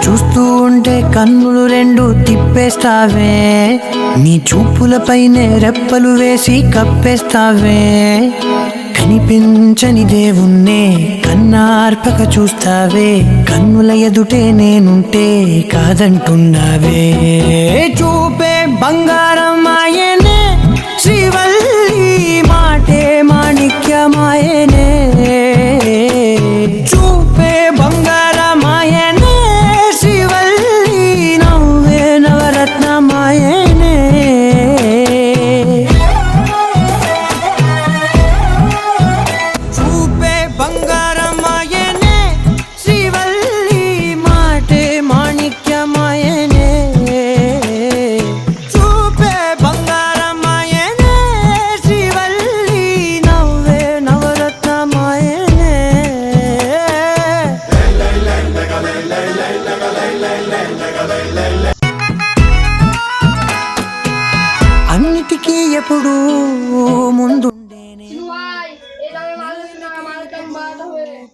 చూస్తూ ఉంటే కన్నులు రెండు తిప్పేస్తావే, నీ చూపులపైనే రెప్పలు వేసి కప్పేస్తావే. కనిపించని దేవుణ్ణే కన్నార్పక చూస్తావే, కన్నుల ఎదుటే నేనుంటే కాదంటున్నావే. చూపే బంగారం ఆయనే శ్రీవల్లి, మాటే మాణిక్యమాయనే. చూపే బంగారమాయనే శ్రీవల్లి, నవ్వే నవరత్నమాయనే. చూపే బంగారమాయనే శ్రీవల్లి, మాటే మాణిక్యమాయనే. చూపే బంగారమాయనే శ్రీవల్లి, నవ్వే నవరత్నమాయనే. అన్నిటికీ ఎప్పుడు ముందుండేనే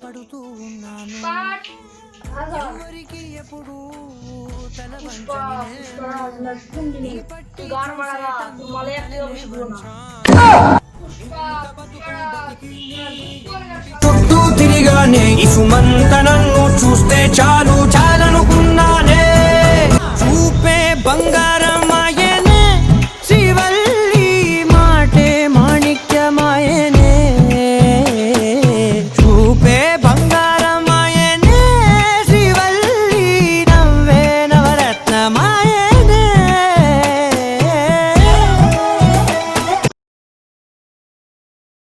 పడుతూ ఉన్నాను, ఎవరికి ఎప్పుడు తల చుట్టూ తిరిగానే ఇసుమంత నన్ను చూస్తే చాలు చాలు.